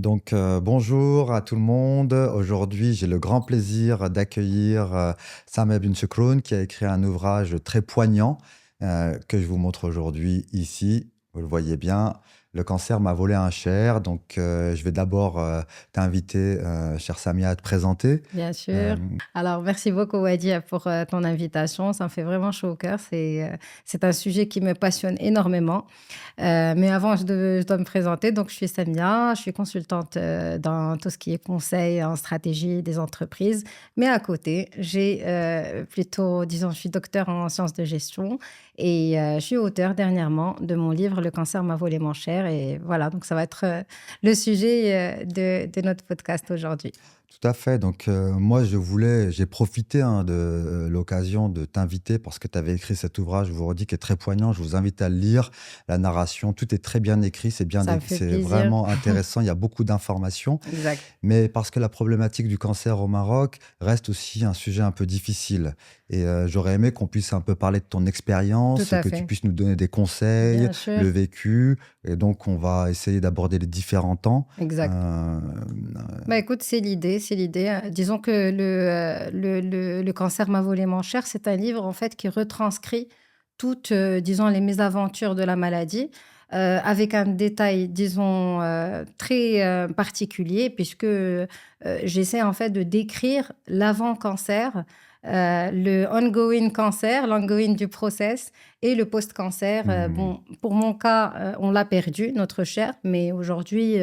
Bonjour à tout le monde. Aujourd'hui, j'ai le grand plaisir d'accueillir Sameh Ben Chekroun qui a écrit un ouvrage très poignant que je vous montre aujourd'hui ici. Vous le voyez bien, Le cancer m'a volé un cher. Je vais d'abord t'inviter, cher Samia, à te présenter. Bien Euh, sûr. Alors, merci beaucoup, Wadi, pour ton invitation. Ça me fait vraiment chaud au cœur. C'est un sujet qui me passionne énormément. Mais avant, je dois me présenter. Donc, je suis Samia. Je suis consultante dans tout ce qui est conseil en stratégie des entreprises. Mais à côté, je suis docteur en sciences de gestion et je suis auteur dernièrement de mon livre « Le cancer m'a volé mon cher ». Et voilà, donc ça va être le sujet de notre podcast aujourd'hui. Tout à fait. J'ai profité de l'occasion de t'inviter parce que tu avais écrit cet ouvrage, je vous redis, qui est très poignant. Je vous invite à le lire. La narration, tout est très bien écrit, Ça me fait c'est plaisir. vraiment intéressant. Il y a beaucoup d'informations. Exact. Mais parce que la problématique du cancer au Maroc reste aussi un sujet un peu difficile. J'aurais aimé qu'on puisse un peu parler de ton Tout expérience, à que tu fait. puisses nous donner des conseils, Bien sûr. le vécu. Et donc, on va essayer d'aborder les différents temps. Exact. Euh, Bah écoute, c'est l'idée, c'est l'idée. Disons que le cancer m'a volé mon cher, c'est un livre en fait qui retranscrit toutes, disons, les mésaventures de la maladie, avec un détail, disons, très particulier, puisque j'essaie en fait de décrire l'avant-cancer, le ongoing cancer, l'ongoing du process et le post-cancer. hmm, Bon, pour mon cas, on l'a perdu, notre cher, mais aujourd'hui,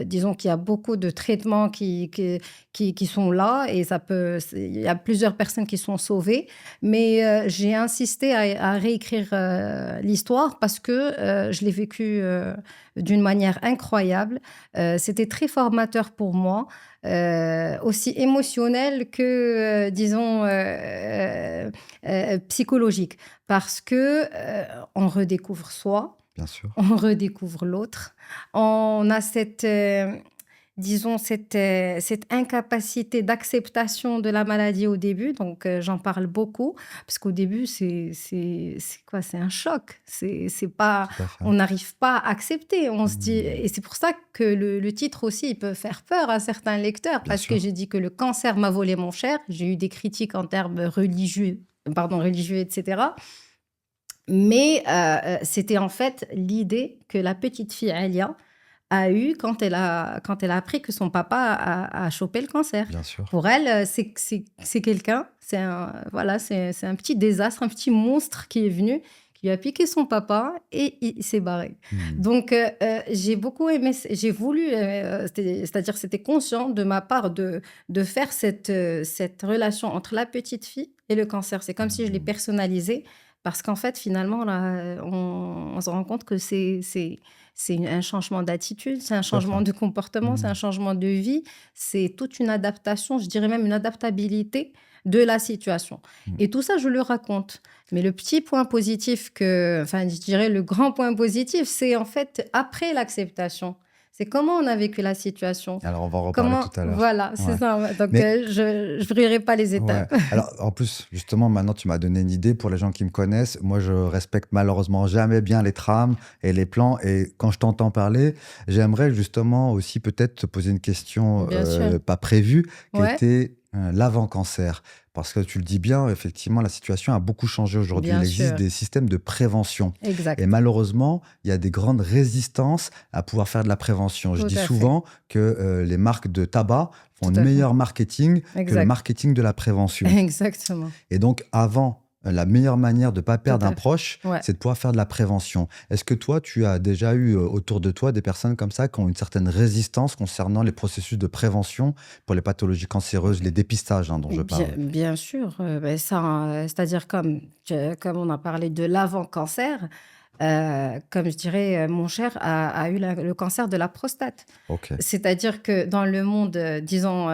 disons qu'il y a beaucoup de traitements qui sont là et il y a plusieurs personnes qui sont sauvées. Mais j'ai insisté à réécrire l'histoire parce que je l'ai vécu d'une manière incroyable. C'était très formateur pour moi, aussi émotionnel que, disons, psychologique. Parce que on redécouvre soi, bien sûr. on redécouvre l'autre. On a disons, cette incapacité d'acceptation de la maladie au début. Donc, j'en parle beaucoup, parce qu'au début, c'est quoi? C'est un choc. C'est pas, Tout à fait. on n'arrive pas à accepter. On se dit, Hmm, et c'est pour ça que le titre aussi, il peut faire peur à certains lecteurs, bien parce que sûr. j'ai dit que le cancer m'a volé mon cher. J'ai eu des critiques en termes religieux, etc. Mais c'était en fait l'idée que la petite fille Alia a eue quand elle a appris que son papa a chopé le cancer. Bien sûr. Pour elle, c'est quelqu'un, voilà, c'est un petit désastre, un petit monstre qui est venu, qui lui a piqué son papa et il s'est barré. Hmm, Donc, j'ai beaucoup aimé, j'ai voulu, c'est-à-dire c'était conscient de ma part de faire cette relation entre la petite fille et le cancer. C'est comme si je l'ai hmm, personnalisé parce qu'en fait, finalement, là, on se rend compte que un changement d'attitude, c'est un tout à fait. changement de comportement, c'est Hmm, un changement de vie, c'est toute une adaptation, je dirais même une adaptabilité de la situation. hmm. Et tout ça, je le raconte. Mais le petit point positif enfin, je dirais le grand point positif, c'est en fait après l'acceptation. C'est comment on a vécu la situation. Alors, on va en reparler Comment, tout à l'heure. voilà, c'est Ouais. ça. Ouais. Donc, Mais je ne brûlerai pas les Ouais. étapes. Alors, en plus, justement, maintenant, tu m'as donné une idée pour les gens qui me connaissent. Moi, je respecte malheureusement jamais bien les trames et les plans. Et quand je t'entends parler, j'aimerais justement aussi peut-être te poser une question Bien sûr. pas prévue, qui Ouais, était l'avant-cancer. Parce que tu le dis bien, effectivement, la situation a beaucoup changé aujourd'hui. Il bien existe sûr. des systèmes de prévention. Et Exact. malheureusement, il y a des grandes résistances à pouvoir faire de la prévention. Je Tout dis à fait. souvent que les marques de tabac font Tout un à fait. meilleur marketing que le Exact. marketing de la prévention. Exactement. Et donc, avant, la meilleure manière de ne pas Tout perdre un à fait. proche, Ouais. c'est de pouvoir faire de la prévention. Est-ce que toi, tu as déjà eu autour de toi des personnes comme ça qui ont une certaine résistance concernant les processus de prévention pour les pathologies cancéreuses, les dépistages dont je Bien, parle? bien sûr. Ben ça, c'est-à-dire comme on a parlé de l'avant-cancer, comme je dirais, mon cher a eu le cancer de la prostate. Ok, C'est-à-dire que dans le monde, disons,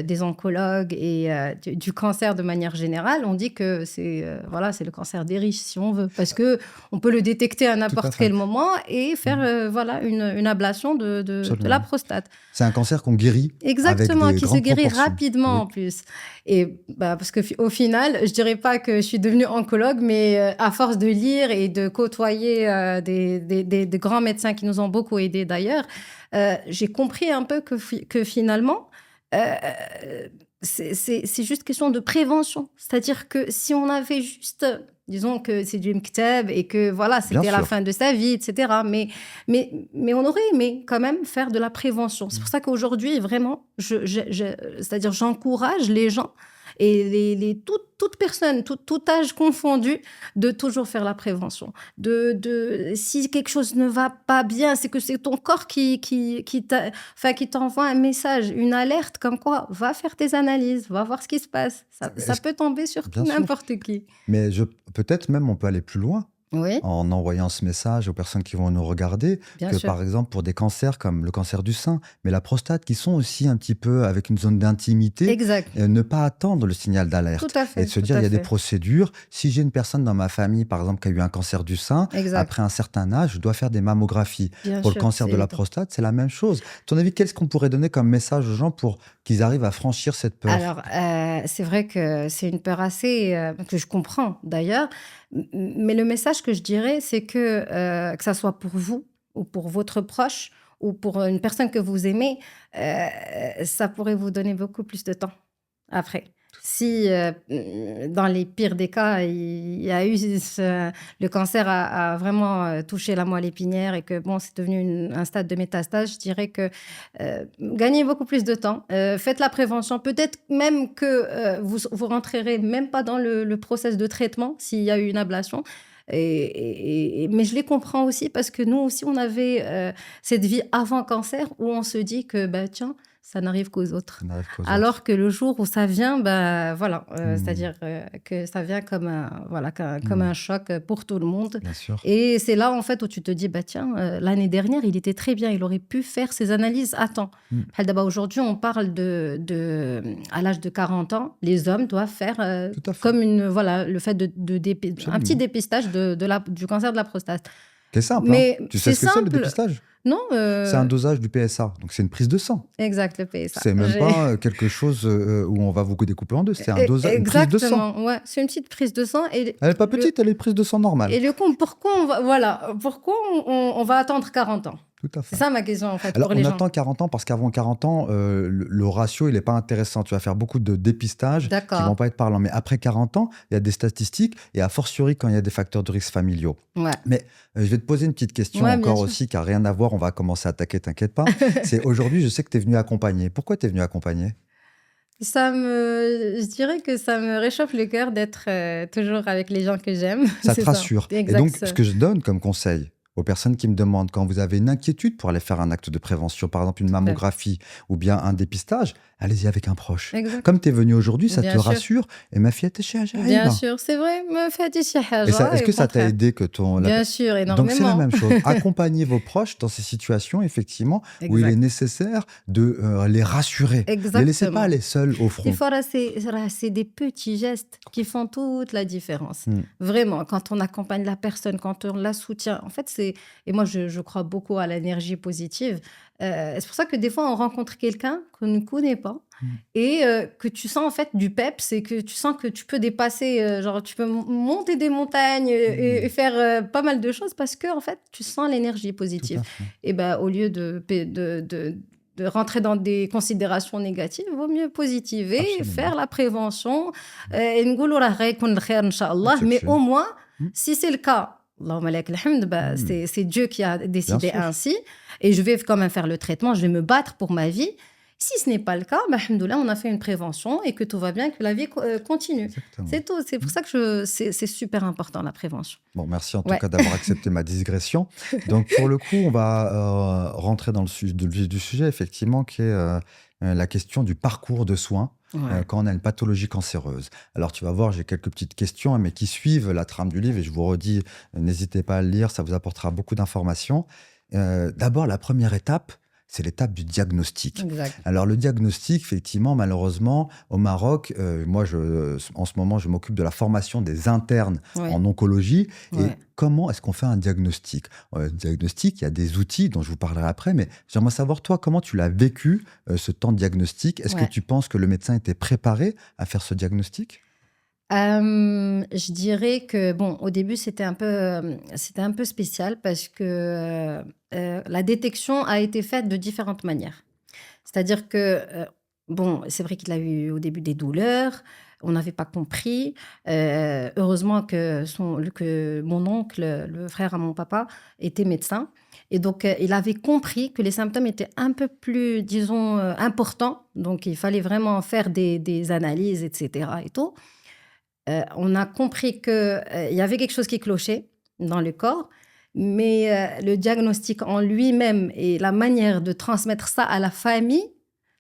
des oncologues et du cancer de manière générale, on dit que voilà, c'est le cancer des riches, si on veut, parce que on peut le détecter à tout à n'importe fait. quel moment et faire, Mhm. voilà, une ablation de la Absolument. prostate. C'est un cancer qu'on guérit avec Exactement, des qui se grandes guérit proportions. rapidement Oui, en plus. Et bah, parce que au final, je dirais pas que je suis devenue oncologue, mais à force de lire et de côtoyer côtoyé des grands médecins qui nous ont beaucoup aidés d'ailleurs, j'ai compris un peu que finalement, euh, c'est juste question de prévention. C'est-à-dire que si on avait juste, disons que c'est du mktab et que voilà, Bien c'était à la sûr. fin de sa vie, etc. Mais on aurait aimé quand même faire de la prévention. C'est pour ça qu'aujourd'hui, vraiment, c'est-à-dire j'encourage les gens et toute personne, tout âge confondu, de toujours faire la prévention. Si quelque chose ne va pas bien, c'est que c'est ton corps qui t'envoie un message, une alerte, comme quoi, va faire tes analyses, va voir ce qui se passe. Ça Est-ce- peut tomber sur tout Bien sûr. n'importe qui. Mais peut-être même on peut aller plus loin Oui, en envoyant ce message aux personnes qui vont nous regarder, bien que sûr. par exemple pour des cancers comme le cancer du sein, mais la prostate, qui sont aussi un petit peu avec une zone d'intimité, Exact. ne pas attendre le signal Tout d'alerte à et fait, de se tout dire il à y a des fait. procédures. Si j'ai une personne dans ma famille, par exemple, qui a eu un cancer du sein, Exact. après un certain âge, je dois faire des mammographies. Bien Pour le sûr, cancer c'est de la évident. prostate, c'est la même chose. À ton avis, qu'est-ce qu'on pourrait donner comme message aux gens pour qu'ils arrivent à franchir cette peur? Alors, c'est vrai que c'est une peur assez que je comprends d'ailleurs, mais le message que je dirais, c'est que ça soit pour vous ou pour votre proche ou pour une personne que vous aimez, ça pourrait vous donner beaucoup plus de temps après. Si dans les pires des cas, il y a eu le cancer a vraiment touché la moelle épinière et que bon, c'est devenu un stade de métastase, je dirais que gagnez beaucoup plus de temps. Faites la prévention. Peut-être même que vous rentrerez même pas dans le process de traitement s'il y a eu une ablation. Mais je les comprends aussi parce que nous aussi, on avait cette vie avant cancer où on se dit que, bah, tiens, ça n'arrive qu'aux autres. Ça n'arrive qu'aux autres. Alors que le jour où ça vient, bah, voilà, Hmm, c'est-à-dire que ça vient comme comme un choc pour tout le monde. bien sûr. Et c'est là, en fait, où tu te dis, bah tiens, l'année dernière, il était très bien, il aurait pu faire ses analyses à temps. Hmm, D'abord, aujourd'hui, on parle à l'âge de 40 ans, les hommes doivent faire tout à fait. comme le fait un petit Absolument. dépistage du cancer de la prostate. C'est simple, hein. Mais Tu sais c'est ce que c'est le simple, dépistage? non C'est un dosage du PSA, donc c'est une prise de sang. exact, le PSA. C'est même pas quelque chose où on va vous découper en deux, c'est un dosage, une prise de sang. Exactement, ouais, c'est une petite prise de sang. Et Elle n'est pas petite, elle est prise de sang normale. pourquoi on va attendre 40 ans? Tout à C'est fait. ça ma question, en fait, Alors, pour on les gens. attend 40 ans parce qu'avant 40 ans, le ratio, il n'est pas intéressant. Tu vas faire beaucoup de dépistages qui ne vont D'accord, pas être parlants. Mais après 40 ans, il y a des statistiques et a fortiori quand il y a des facteurs de risque familiaux. ouais. Mais je vais te poser une petite question Ouais, bien encore sûr. aussi qui n'a rien à voir. On va commencer à attaquer, t'inquiète pas. C'est aujourd'hui, je sais que tu es venu accompagner. Pourquoi tu es venu accompagner? Je dirais que ça me réchauffe le cœur d'être toujours avec les gens que j'aime. Ça te C'est ça, rassure. Et exact. donc, ce que je donne comme conseil aux personnes qui me demandent, quand vous avez une inquiétude pour aller faire un acte de prévention, par exemple une mammographie ou bien un dépistage, allez-y avec un proche. Exact. Comme tu es venu aujourd'hui, ça Bien te sûr. rassure. Et ma fille, t'es chez Bien Ajaïba. sûr, c'est vrai, me faites ici Et ça, est-ce que ça t'a aidé que Bien sûr, Donc c'est la énormément. même chose. Accompagner vos proches dans ces situations, effectivement, où il est Exact. nécessaire de les rassurer. Ne les laissez pas Exactement. aller seuls au front. Des fois, là, c'est des petits gestes qui font toute la différence. Mm. Vraiment, quand on accompagne la personne, quand on la soutient. En fait, et moi, je crois beaucoup à l'énergie positive. C'est pour ça que des fois, on rencontre quelqu'un qu'on ne connaît pas et que tu sens en fait du peps et que tu sens que tu peux dépasser, genre tu peux monter des montagnes et faire pas mal de choses parce que en fait, tu sens l'énergie Tout positive. à fait. Et ben, au lieu de rentrer dans des considérations négatives, il vaut mieux positiver, Absolument. faire la prévention. Et نقولوا راه غيكون الخير إن شاء الله. Mais Exactement. au moins, Mm. si c'est le cas, Allahumma lak alhamd, bah, Mm. c'est Dieu qui a décidé sûr. ainsi. Et je vais quand même faire le traitement, je vais me battre pour ma vie. Si ce n'est pas le cas, bah, alhamdoulilah, on a fait une prévention et que tout va bien, que la vie continue. Exactement. C'est tout. C'est pour ça que c'est super important, la prévention. Bon, merci en tout Ouais. cas d'avoir accepté ma digression. Donc, pour le coup, on va rentrer dans le vif du sujet, effectivement, qui est la question du parcours de soins Ouais. quand on a une pathologie cancéreuse. Alors, tu vas voir, j'ai quelques petites questions, mais qui suivent la trame du livre, et je vous redis, n'hésitez pas à le lire, ça vous apportera beaucoup d'informations. D'abord, la première étape, c'est l'étape du diagnostic. Exact. Alors le diagnostic, effectivement, malheureusement, au Maroc, moi, en ce moment, je m'occupe de la formation des internes Ouais. en oncologie. Et Ouais. comment est-ce qu'on fait un diagnostic? Diagnostic, il y a des outils dont je vous parlerai après, mais j'aimerais savoir, toi, comment tu l'as vécu, ce temps de diagnostic? Est-ce que Ouais. tu penses que le médecin était préparé à faire ce diagnostic? Je dirais que, bon, au début, c'était un peu spécial parce que la détection a été faite de différentes manières. C'est-à-dire que, bon, c'est vrai qu'il a eu au début des douleurs, on n'avait pas compris. Heureusement que mon oncle, le frère à mon papa, était médecin. Et donc, il avait compris que les symptômes étaient un peu plus, disons, importants. Donc, il fallait vraiment faire des analyses, etc. et tout. On a compris qu'il y avait quelque chose qui clochait dans le corps, mais le diagnostic en lui-même et la manière de transmettre ça à la famille,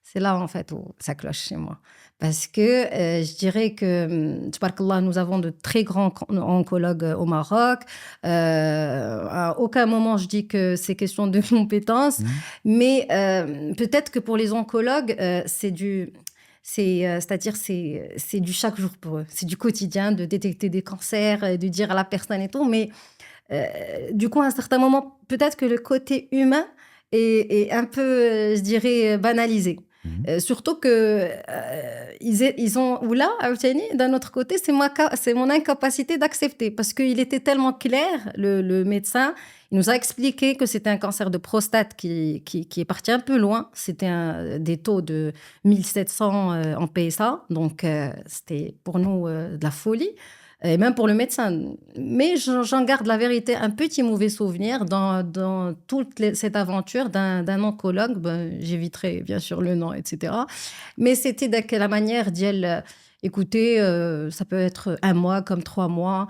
c'est là en fait où ça cloche chez moi. Parce que je dirais que, tabarakallah, nous avons de très grands oncologues au Maroc. À aucun moment je dis que c'est question de compétences, mais peut-être que pour les oncologues, c'est-à-dire, c'est du chaque jour pour eux. C'est du quotidien de détecter des cancers, de dire à la personne et tout. Mais du coup, à un certain moment, peut-être que le côté humain est un peu, je dirais, banalisé. Surtout que ils ont ou là, عاوتاني, d'un autre côté, c'est mon incapacité d'accepter parce qu'il était tellement clair, le médecin. Il nous a expliqué que c'était un cancer de prostate qui est parti un peu loin. C'était des taux de 1700 en PSA. Donc, c'était pour nous de la folie. Et même pour le médecin. Mais j'en garde la vérité un petit mauvais souvenir dans toute cette aventure d'un oncologue. Ben, j'éviterai bien sûr le nom, etc. Mais c'était de la manière d'elle, écoutez, ça peut être 1 mois comme 3 mois.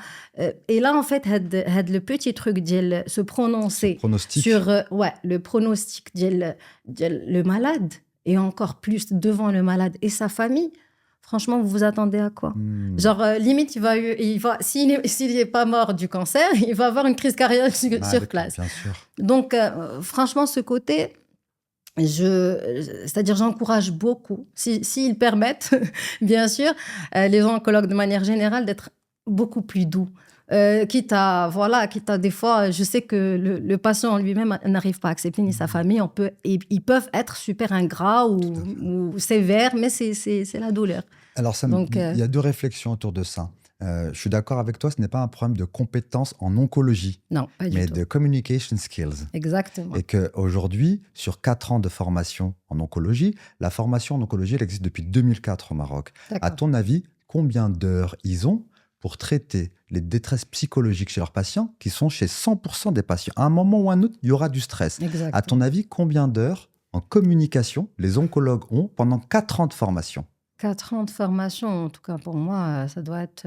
Et là, en fait, had le petit truc d'elle se prononcer Pronostic. sur ouais, le pronostic d'elle, le malade, et encore plus devant le malade et sa famille. Franchement, vous vous attendez à quoi? Genre, limite, s'il n'est pas mort du cancer, il va avoir une crise cardiaque sur place. Bien sûr. Donc, franchement, ce côté, c'est-à-dire, j'encourage beaucoup, s'ils permettent, bien sûr, les oncologues de manière générale, d'être beaucoup plus doux. Quitte à des fois, je sais que le patient en lui-même n'arrive pas à accepter, ni sa famille, ils peuvent être super ingrats ou sévères, mais c'est la douleur. Alors, Donc, il y a 2 réflexions autour de ça. Je suis d'accord avec toi, ce n'est pas un problème de compétence en oncologie, non, pas du mais tout. de communication skills. Exactement. Et qu'aujourd'hui, sur 4 ans de formation en oncologie, la formation en oncologie, elle existe depuis 2004 au Maroc. À D'accord. ton avis, combien d'heures ils ont pour traiter les détresses psychologiques chez leurs patients, qui sont chez 100% des patients? À un moment ou à un autre, il y aura du stress. Exactement. À ton avis, combien d'heures en communication les oncologues ont pendant 4 ans de formation? 4 ans de formation, en tout cas pour moi, ça doit être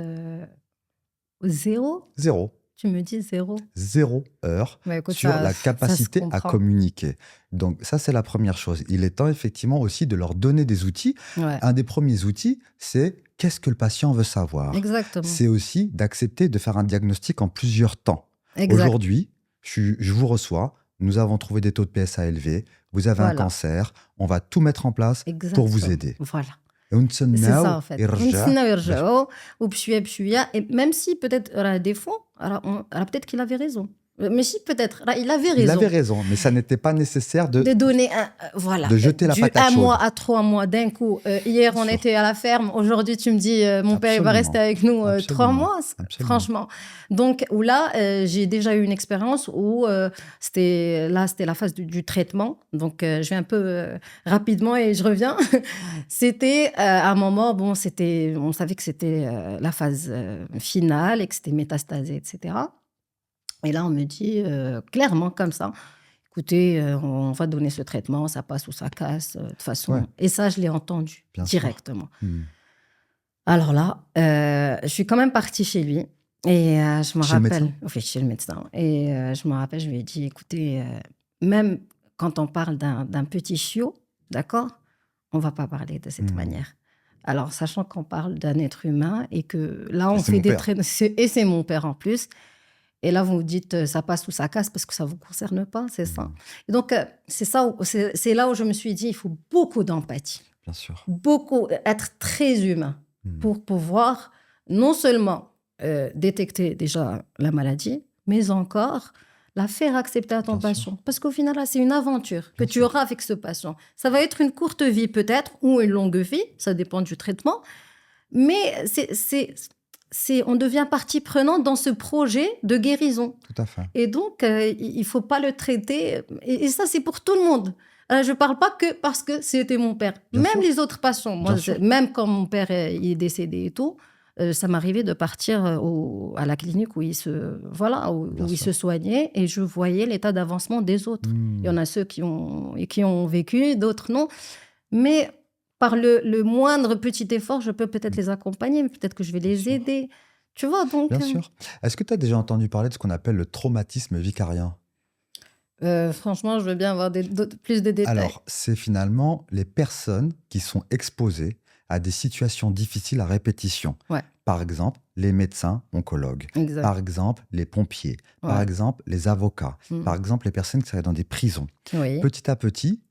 0. 0. Tu me dis 0. 0 heure Bah, écoute, sur la ça se capacité à comprend. communiquer. Donc ça, c'est la première chose. Il est temps effectivement aussi de leur donner des outils. Ouais, Un des premiers outils, c'est qu'est-ce que le patient veut savoir. exactement. C'est aussi d'accepter de faire un diagnostic en plusieurs temps. Exact. Aujourd'hui, je vous reçois, nous avons trouvé des taux de PSA élevés, vous avez un Voilà. cancer, on va tout mettre en place pour vous Exactement. aider. Voilà. C'est C'est ça, en fait. يرجع ونتسناو يرجعوا وبشويه بشويه. Et même si peut-être راه des fois peut-être qu'il avait raison. ماشي peut-être il avait Il raison avait raison, mais ça n'était pas nécessaire de donner voilà, de jeter la du patate 1 chaude. mois à 3 mois d'un coup. Hier, on Bien sûr. était à la ferme. Aujourd'hui, tu me dis, mon père, il va Absolument. rester avec nous 3 Absolument. mois. Absolument. Franchement. Donc, où là, j'ai déjà eu une expérience où c'était la phase du traitement. Donc, je vais un peu rapidement et je reviens. C'était à un moment, bon, on savait que c'était la phase finale et que c'était métastasé, etc. Et là, on me dit clairement comme ça, écoutez, on va donner ce traitement, ça passe ou ça casse, de toute façon. Ouais. Et ça, je l'ai entendu Bien sûr. directement. Alors là, je suis quand même partie chez lui. Et je me Chez le rappelle, médecin? enfin, chez le médecin. Et je me rappelle, je lui ai dit, écoutez, même quand on parle d'un petit chiot, d'accord, on ne va pas parler de cette manière. Alors, sachant qu'on parle d'un être humain et que là, on c'est fait mon des père. traitements, et c'est mon père en plus. Et là, vous vous dites, ça passe ou ça casse parce que ça ne vous concerne pas, c'est ça. Et donc, c'est là où je me suis dit, il faut beaucoup d'empathie, Bien sûr. beaucoup, être très humain pour pouvoir non seulement détecter déjà la maladie, mais encore la faire accepter à ton Bien patient. sûr. Parce qu'au final, là, c'est une aventure que Bien tu sûr. auras avec ce patient. Ça va être une courte vie peut-être ou une longue vie, ça dépend du traitement. Mais on devient partie prenante dans ce projet de guérison. Tout à fait. Et donc, il ne faut pas le traiter. Et ça, c'est pour tout le monde. Je ne parle pas que parce que c'était mon père. Bien Même sûr. les autres patients. Moi, Bien sûr. même quand mon père il est décédé et tout, ça m'arrivait de partir à la clinique où Bien il sûr. se soignait et je voyais l'état d'avancement des autres. Il y en a ceux qui ont vécu, d'autres non. Mais par le moindre petit effort, je peux peut-être les accompagner, mais peut-être que je vais Bien les sûr. aider. Tu vois, donc... Bien sûr. Est-ce que tu as déjà entendu parler de ce qu'on appelle le traumatisme vicarien? Franchement, je veux bien avoir plus de détails. Alors, c'est finalement les personnes qui sont exposées à des situations difficiles à répétition. Ouais, Par exemple, les médecins oncologues. exact. Par exemple, les pompiers. Par Ouais. exemple, les avocats. Mm. Par exemple, les personnes qui travaillent dans des prisons. Oui, Petit à petit,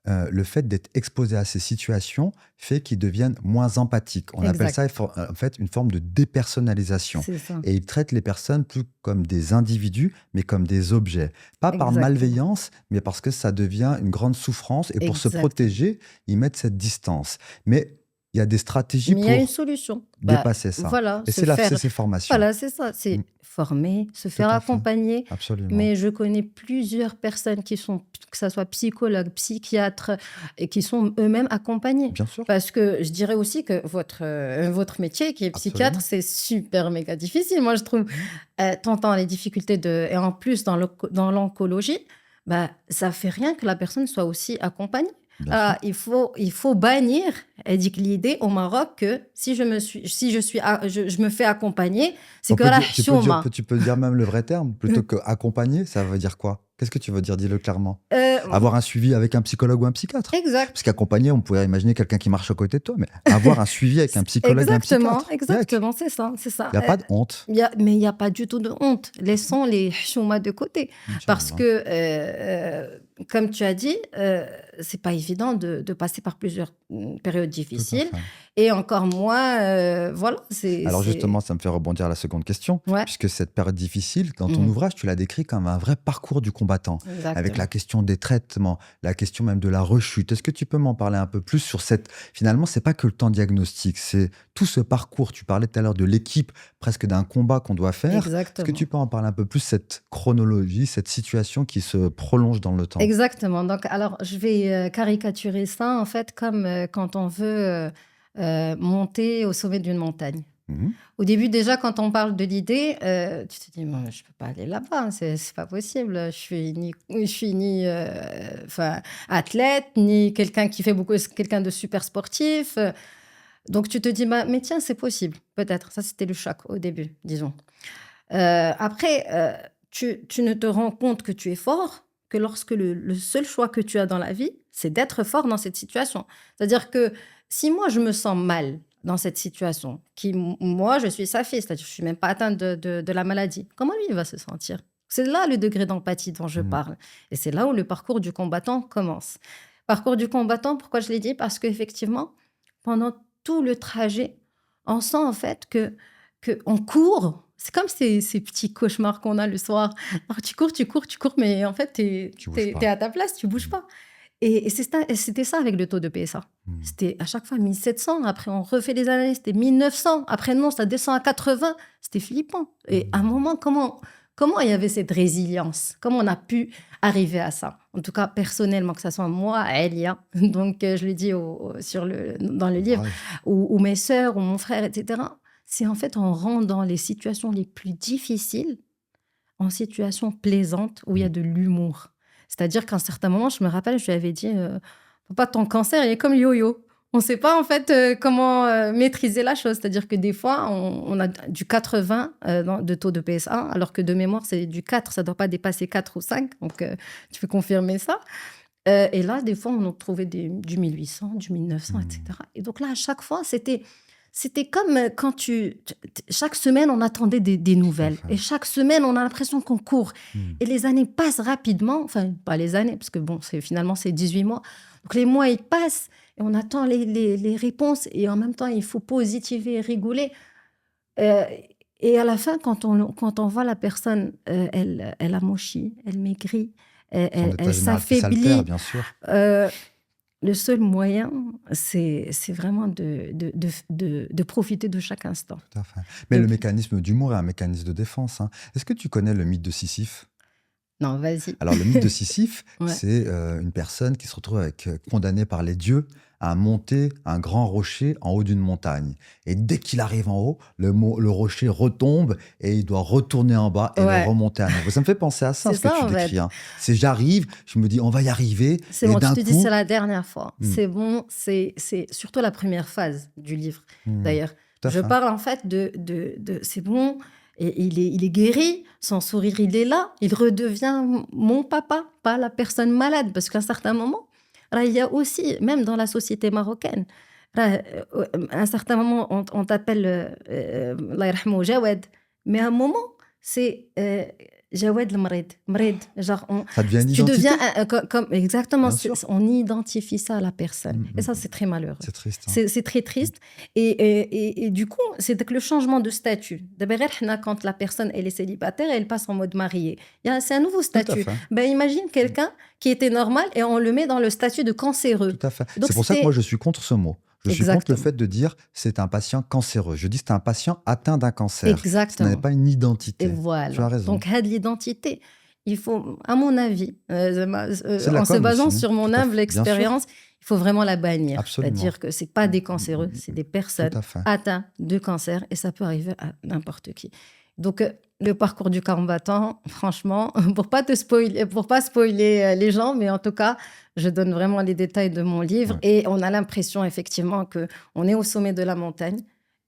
le fait d'être exposé à ces situations fait qu'ils deviennent moins empathiques. On appelle ça en fait une forme de dépersonnalisation. c'est ça. Et ils traitent les personnes plus comme des individus, mais comme des objets. Pas par Exactement. malveillance, mais parce que ça devient une grande souffrance. Et pour se Exactement. protéger, ils mettent cette distance. Mais il y a des stratégies Mais il y a une pour solution. dépasser ça. Voilà, Et se c'est faire... ces formations. Voilà, c'est ça. C'est Mm. former, se faire à fait. accompagner. Absolument. Mais je connais plusieurs personnes qui sont, que ce soit psychologues, psychiatres, et qui sont eux-mêmes accompagnés. Bien sûr. Parce que je dirais aussi que votre métier, qui est psychiatre, Absolument. c'est super méga difficile. Moi, je trouve, t'entends les difficultés et en plus, dans l'oncologie, bah, ça fait rien que la personne soit aussi accompagnée. Bien sûr. Il faut bannir, elle dit que l'idée au Maroc que si je me fais accompagner, c'est que la chouma. Tu peux dire même le vrai terme, plutôt que accompagner, ça veut dire quoi? Qu'est-ce que tu veux dire? Dis-le clairement. Avoir un suivi avec un psychologue ou un psychiatre. Exact. Parce qu'accompagner, on pourrait imaginer quelqu'un qui marche à côté de toi, mais avoir un suivi avec un psychologue et un psychiatre. Exactement, c'est ça. Il n'y a pas de honte. Mais il n'y a pas du tout de honte. Laissons les chouma de côté. Parce que, comme tu as dit, c'est pas évident de passer par plusieurs périodes difficiles. Et encore moins, voilà. Alors justement, ça me fait rebondir à la seconde question. Ouais. Puisque cette période difficile, dans ton ouvrage, tu l'as décrit comme un vrai parcours du combattant. Exactement. Avec la question des traitements, la question même de la rechute. Est-ce que tu peux m'en parler un peu plus sur cette... Finalement, c'est pas que le temps diagnostique, c'est tout ce parcours. Tu parlais tout à l'heure de l'équipe, presque d'un combat qu'on doit faire. Exactement. Est-ce que tu peux en parler un peu plus, cette chronologie, cette situation qui se prolonge dans le temps? Exactement. Donc, alors, je vais caricaturer ça, en fait, comme quand on veut monter au sommet d'une montagne. Au début, déjà, quand on parle de l'idée, tu te dis, je ne peux pas aller là-bas, c'est pas possible. Je suis ni athlète, ni quelqu'un qui fait quelqu'un de super sportif. Donc, tu te dis, mais tiens, c'est possible, peut-être. Ça, c'était le choc au début, disons. Après, tu ne te rends compte que tu es fort que lorsque le seul choix que tu as dans la vie, c'est d'être fort dans cette situation. C'est-à-dire que si moi, je me sens mal dans cette situation, moi, je suis sa fille, c'est-à-dire que je ne suis même pas atteinte de la maladie, comment lui, il va se sentir? C'est là le degré d'empathie dont je parle. Et c'est là où le parcours du combattant commence. Parcours du combattant, pourquoi je l'ai dit? Parce qu'effectivement, pendant tout le trajet, on sent en fait qu'on court. C'est comme ces petits cauchemars qu'on a le soir. Alors, tu cours, mais en fait, t'es à ta place, tu bouges pas. Et c'était ça avec le taux de PSA. C'était à chaque fois 1700, après on refait les analyses, c'était 1900, après non, ça descend à 80. C'était flippant. Et à un moment, comment il y avait cette résilience? Comment on a pu arriver à ça? En tout cas, personnellement, que ce soit moi, Elia, donc je l'ai dit dans le livre, ou mes sœurs, ou mon frère, etc. C'est en fait en rendant les situations les plus difficiles en situations plaisantes où il y a de l'humour. C'est-à-dire qu'à un certain moment, je me rappelle, je lui avais dit papa, ton cancer, il est comme yo-yo. On ne sait pas en fait comment maîtriser la chose. C'est-à-dire que des fois, on a du 80 de taux de PSA, alors que de mémoire, c'est du 4, ça ne doit pas dépasser 4 ou 5. Donc, tu peux confirmer ça. Et là, des fois, on a trouvé du 1800, du 1900, etc. Et donc là, à chaque fois, c'était comme quand chaque semaine, on attendait des nouvelles. Et chaque semaine, on a l'impression qu'on court. Et les années passent rapidement. Enfin, pas les années, parce que bon, finalement, c'est 18 mois. Donc, les mois, ils passent et on attend les réponses. Et en même temps, il faut positiver et rigoler. Et à la fin, quand on voit la personne, elle amochit, elle maigrit, elle s'affaiblit. Bien sûr. Le seul moyen, c'est vraiment de profiter de chaque instant. Tout à fait. Mais le Donc, mécanisme d'humour est un mécanisme de défense, hein. Est-ce que tu connais le mythe de Sisyphe? non, vas-y. Alors, le mythe de Sisyphe, Ouais. c'est une personne qui se retrouve condamnée par les dieux à monter un grand rocher en haut d'une montagne. Et dès qu'il arrive en haut, le rocher retombe et il doit retourner en bas et le Ouais, remonter à nouveau. Ça me fait penser à ça, c'est ce que ça tu en décris, fait. hein. C'est j'arrive, je me dis, on va y arriver, C'est et bon, tu d'un te dis c'est coup, la dernière fois. hmm, C'est bon, c'est surtout la première phase du livre. hmm, D'ailleurs, tout à je fait, parle en fait c'est bon, et il est guéri, son sourire il est là, il redevient mon papa, pas la personne malade. Parce qu'à un certain moment, là, il y a aussi, même dans la société marocaine, là, à un certain moment, on t'appelle, Allah yarhamou, Jawed. Mais à un moment, c'est Jawed le Mred. Mred, genre, ça devient une tu deviens identité, comme exactement, bien sûr. on identifie ça à la personne. Hmm, Et hmm, ça, hmm. c'est très malheureux. C'est triste, hein. C'est très Hmm. triste. Et du coup, c'est que le changement de statut. D'abord, quand la personne elle est célibataire, elle passe en mode marié. C'est un nouveau Tout à statut. fait. Ben, imagine quelqu'un qui était normal et on le met dans le statut de Tout cancéreux. à fait. Donc, C'est pour ça que moi, c'était je suis contre ce mot. Je suis contre le exactement. fait de dire c'est un patient cancéreux. Je dis c'est un patient atteint d'un cancer. Ce n'est Exactement. pas une Et identité. Tu as voilà. raison. Donc, l'identité, il faut, à mon avis, C'est de la en se com basant aussi, hein. sur Tout mon à fait. humble Bien sûr. expérience, il faut vraiment la bannir. Absolument. C'est-à-dire que c'est pas Mm, des mm, cancéreux, mm, c'est mm. des Tout personnes à fait. atteintes de cancer et ça peut arriver à n'importe qui. Donc, le parcours du combattant, franchement, pour pas spoiler les gens, mais en tout cas, je donne vraiment les détails de mon livre Ouais. et on a l'impression effectivement que on est au sommet de la montagne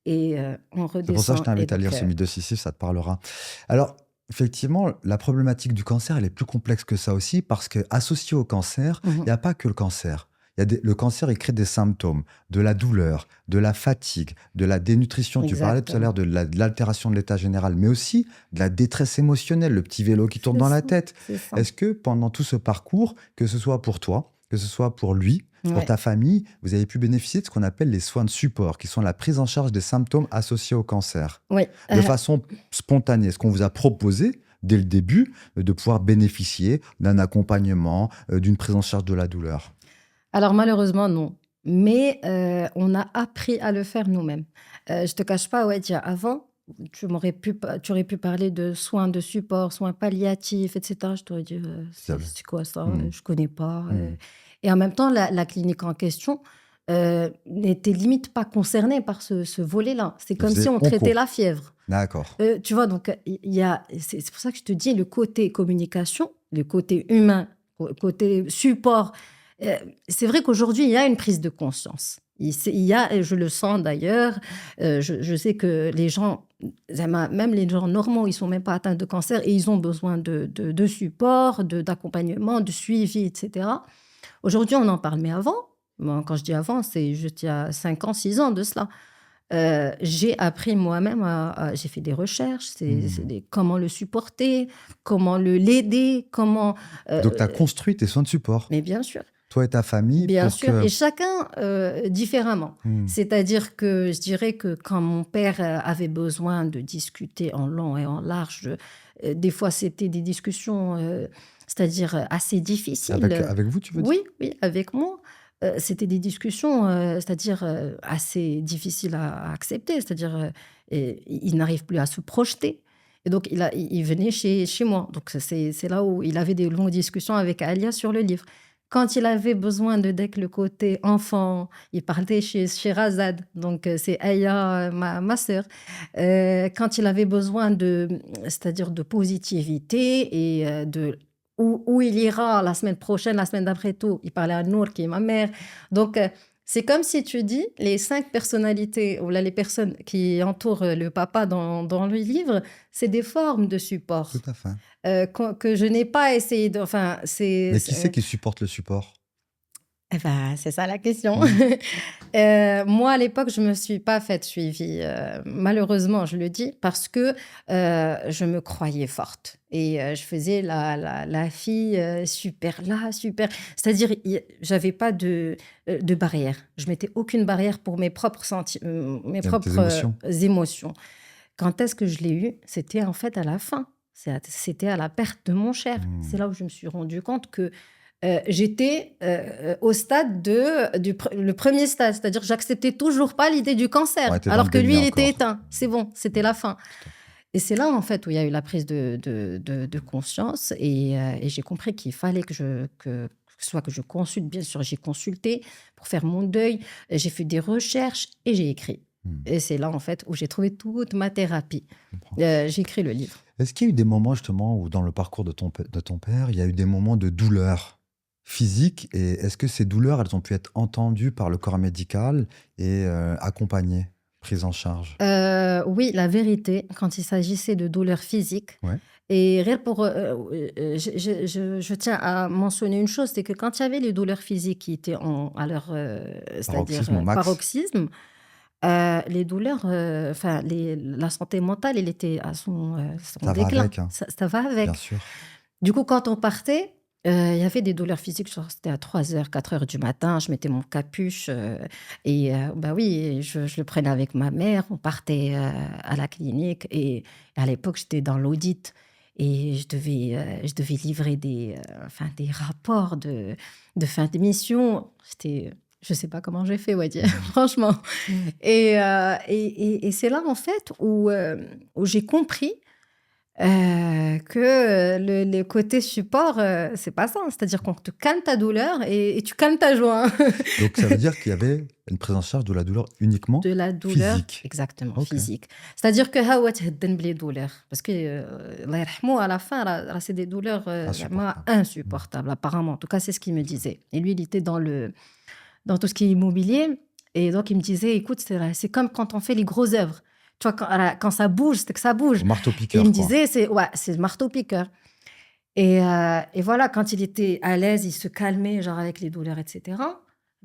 et on C'est pour ça que je redescend. Et t'invite à donc, lire ce mythe de Sisyphe, ça te parlera. Alors, effectivement, la problématique du cancer, elle est plus complexe que ça aussi, parce que associé au cancer, il n'y mhm, a pas que le cancer. Le cancer, il crée des symptômes, de la douleur, de la fatigue, de la dénutrition. Tu parlais tout à l'heure exactement. de l'altération de l'état général, mais aussi de la détresse émotionnelle, le petit vélo qui tourne C'est dans la ça, tête. c'est ça. Est-ce que pendant tout ce parcours, que ce soit pour toi, que ce soit pour lui, pour Ouais, ta famille, vous avez pu bénéficier de ce qu'on appelle les soins de support, qui sont la prise en charge des symptômes associés au cancer? oui. De façon spontanée, est-ce qu'on vous a proposé, dès le début, de pouvoir bénéficier d'un accompagnement, d'une prise en charge de la douleur? Alors malheureusement, non. Mais on a appris à le faire nous-mêmes. Je te cache pas, ouais, avant, tu aurais pu parler de soins de support, soins palliatifs, etc. Je t'aurais dit, S'il y avait. c'est quoi ça? Mmh. Je connais pas. Mmh. Et en même temps, la clinique en question n'était limite pas concernée par ce volet-là. C'est Ils comme si faisaient on traitait onco. la fièvre. D'accord. Tu vois, donc c'est pour ça que je te dis le côté communication, le côté humain, côté support. euh, c'est vrai qu'aujourd'hui, il y a une prise de conscience. Il y a, et je le sens d'ailleurs, je sais que les gens, même les gens normaux, ils sont même pas atteints de cancer et ils ont besoin de support, d'accompagnement, de suivi, etc. Aujourd'hui, on en parle, mais avant, bon, quand je dis avant, c'est juste il y a 5 ans, 6 ans de cela. J'ai appris moi-même j'ai fait des recherches, Mmh. comment le supporter, comment l'aider, comment... Donc tu as euh, construit tes soins de support, mais toi et ta famille, bien pour sûr, que et chacun différemment. mmh, C'est-à-dire que je dirais que quand mon père avait besoin de discuter en long et en large, des fois c'était des discussions, c'est-à-dire assez difficiles. avec vous, tu veux Oui, dire? oui, avec moi. C'était des discussions, c'est-à-dire assez difficiles à accepter, c'est-à-dire il n'arrive plus à se projeter. Et donc il venait chez moi. Donc c'est là où il avait des longues discussions avec Alia sur le livre. Quand il avait besoin de dès que le côté enfant, il partait chez Razad, donc c'est Aya, ma sœur. Quand il avait besoin c'est-à-dire de positivité et où il ira la semaine prochaine, la semaine d'après tout, il parlait à Nour, qui est ma mère. Donc, c'est comme si tu dis, les 5 personnalités, ou là, les personnes qui entourent le papa dans le livre, c'est des formes de Tout support à fait. que je n'ai pas essayé de... Enfin, Mais qui c'est qui supporte le support? eh ben, c'est ça la question. Mmh. Moi, à l'époque, je me suis pas faite suivie, malheureusement, je le dis, parce que je me croyais forte et je faisais la fille super là, super. C'est-à-dire, j'avais pas de barrière. Je mettais aucune barrière pour mes Tes propres émotions? émotions. Quand est-ce que je l'ai eu? C'était en fait à la fin. C'était à la perte de mon cher. C'est Mmh. là où je me suis rendu compte que j'étais au stade le premier stade, c'est-à-dire que j'acceptais toujours pas l'idée du cancer, Ouais, t'es dans le alors que déni lui, il était encore. éteint. C'est bon, c'était la fin. Tout à fait. Et c'est là, en fait, où il y a eu la prise de conscience et j'ai compris qu'il fallait que je consulte. Bien sûr, j'ai consulté pour faire mon deuil. J'ai fait des recherches et j'ai écrit. Et c'est là, en fait, où j'ai trouvé toute ma thérapie. Je comprends. J'ai écrit le livre. Est-ce qu'il y a eu des moments justement où dans le parcours de ton père, il y a eu des moments de douleur physique et est-ce que ces douleurs, elles ont pu être entendues par le corps médical et accompagnées, prises en charge? Oui, la vérité, quand il s'agissait de douleurs physiques, Ouais, et rien pour, je tiens à mentionner une chose, c'est que quand il y avait les douleurs physiques qui étaient à leur, c'est-à-dire paroxysme au max, paroxysme, les douleurs, enfin, la santé mentale, elle était à son ça va déclin. avec, hein, Ça va bien avec. sûr. Du coup, quand on partait, il y avait des douleurs physiques, genre c'était à 3 heures, 4 heures du matin, je mettais mon capuche, bah oui, je le prenais avec ma mère, on partait, à la clinique et à l'époque, j'étais dans l'audit et je devais livrer enfin des rapports de fin de mission. Je sais pas comment j'ai fait, ouais, dire Mmh. franchement. Et c'est là, en fait, où j'ai compris que le côté support, c'est pas ça. C'est-à-dire qu'on te calme ta douleur et tu calmes ta joie. Donc ça veut dire qu'il y avait une prise en charge de la douleur uniquement De la douleur, physique. exactement, Ok, physique. C'est-à-dire que هاو تهدن بلي douleur. Parce que, الله يرحمه, à la fin, c'est des douleurs vraiment insupportable. Mmh. insupportables, apparemment. En tout cas, c'est ce qu'il me disait. Et lui, il était dans tout ce qui est immobilier. Et donc, il me disait, écoute, c'est comme quand on fait les grosses œuvres. Tu vois, quand ça bouge, c'est que ça bouge. Au Et il me marteau-piqueur, quoi. disait, c'est le marteau-piqueur. Et voilà, quand il était à l'aise, il se calmait, genre avec les douleurs, etc.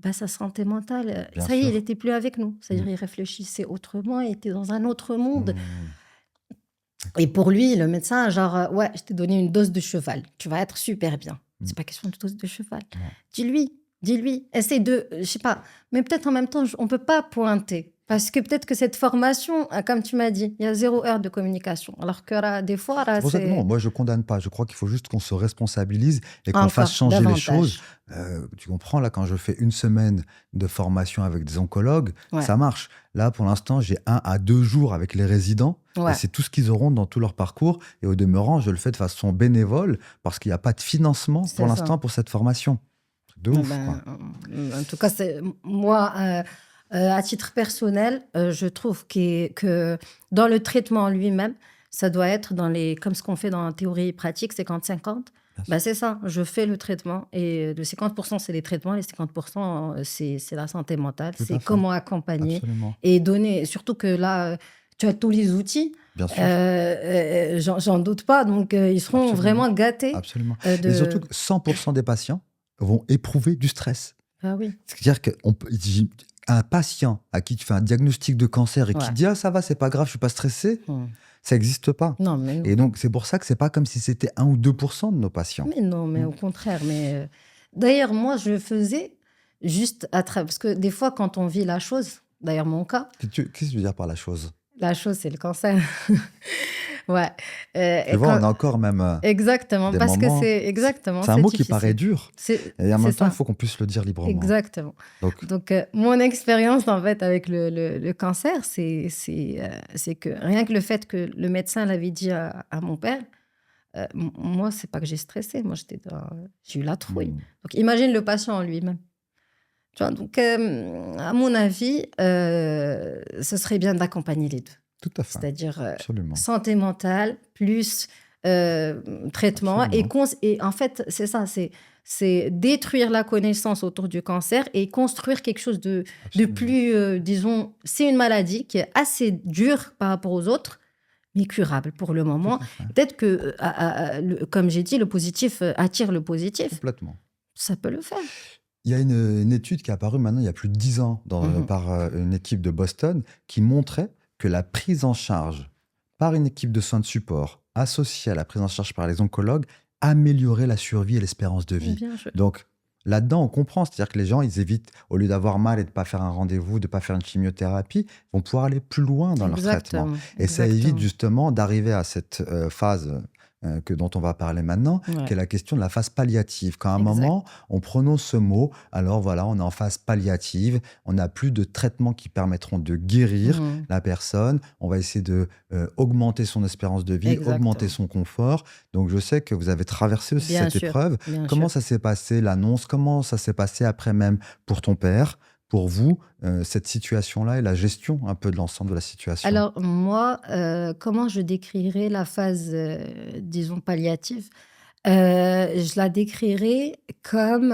Ben, sa santé mentale, Bien ça y est, il sûr. n'était plus avec nous. Mmh. C'est-à-dire, il réfléchissait autrement, il était dans un autre monde. Mmh. Et pour lui, le médecin, genre, ouais, je t'ai donné une dose de cheval, tu vas être super bien. Mmh. C'est pas question de dose de cheval. Non. Dis-lui, essaie je sais pas. Mais peut-être en même temps, on peut pas pointer. Parce que peut-être que cette formation, comme tu m'as dit, il y a 0 heure de communication. Alors que là, des fois, là, C'est pour ça que non, c'est moi je condamne pas. Je crois qu'il faut juste qu'on se responsabilise et qu'on fasse encore changer les choses. davantage. Tu comprends, là, quand je fais une semaine de formation avec des oncologues, Ouais, ça marche. Là, pour l'instant, j'ai 1 à 2 jours avec les résidents et ouais, c'est tout ce qu'ils auront dans tout leur parcours. Et au demeurant, je le fais de façon bénévole parce qu'il n'y a pas de financement pour c'est ça. l'instant pour cette formation. Truc de Eh ouf, quoi. ben, en tout cas, moi, à titre personnel, je trouve que dans le traitement lui-même, ça doit être comme ce qu'on fait dans la théorie et pratique, 50-50. Bien Bah, sûr. c'est ça, je fais le traitement et le 50%, c'est les traitements, les 50%, c'est la santé mentale, Tout c'est à fait. comment accompagner Absolument. et donner, surtout que là, tu as tous les outils, Bien sûr. j'en doute pas, donc ils seront Absolument. vraiment gâtés Absolument. Et surtout de... que 100% des patients vont éprouver du stress. Ah oui, C'est-à-dire qu'un patient à qui tu fais un diagnostic de cancer et qui ouais. dit ah ça va, c'est pas grave, je suis pas stressé, Hmm. ça n'existe pas. Non, mais non. Et donc c'est pour ça que c'est pas comme si c'était 1 ou 2% de nos patients. Mais non, mais Mm. au contraire. D'ailleurs, moi, je le faisais juste à travers. Parce que des fois, quand on vit la chose, d'ailleurs, mon cas, Qu'est-ce que tu veux dire par la chose? la chose, c'est le cancer. Ouais. Tu vois, on a encore même Exactement, des parce que moments. c'est exactement, C'est un c'est mot qui paraît difficile. dur C'est et en c'est même temps il ça, faut qu'on puisse le dire librement. exactement. Donc Donc, mon expérience, en fait, avec le cancer, c'est que rien que le fait que le médecin l'avait dit à mon père, moi, c'est pas que j'ai stressé, moi, j'ai eu la trouille. mm, Donc, imagine le patient en lui-même. Tu vois, donc, à mon avis, ce serait bien d'accompagner les deux. tout à fait, C'est-à-dire absolument, santé mentale plus traitement. absolument, Et en fait, c'est ça, c'est détruire la connaissance autour du cancer et construire quelque chose de absolument. plus, disons, c'est une maladie qui est assez dure par rapport aux autres, mais curable pour le Tout moment. à fait, Peut-être que, comme j'ai dit, le positif attire le positif. complètement. Ça peut le faire. Il y a une étude qui est apparue maintenant il y a plus de 10 ans Mhm. par une équipe de Boston qui montrait que la prise en charge par une équipe de soins de support associée à la prise en charge par les oncologues améliorait la survie et l'espérance de vie. Bien sûr. Donc là-dedans, on comprend, c'est-à-dire que les gens, ils évitent, au lieu d'avoir mal et de ne pas faire un rendez-vous, de ne pas faire une chimiothérapie, vont pouvoir aller plus loin dans leur traitement. Exactement. Et ça évite Exactement. justement d'arriver à cette phase dont on va parler maintenant, qui Ouais, est la question de la phase palliative. Quand à un exact. moment, on prononce ce mot, alors voilà, on est en phase palliative, on n'a plus de traitements qui permettront de guérir Mmh. la personne, on va essayer de augmenter son espérance de vie, augmenter Exactement. son confort. Donc je sais que vous avez traversé aussi Bien cette sûr, épreuve. bien Comment sûr. ça s'est passé, l'annonce? Comment ça s'est passé après même pour ton père, pour vous, cette situation-là et la gestion un peu de l'ensemble de la situation? Alors moi, comment je décrirais la phase, disons palliative? Je la décrirais comme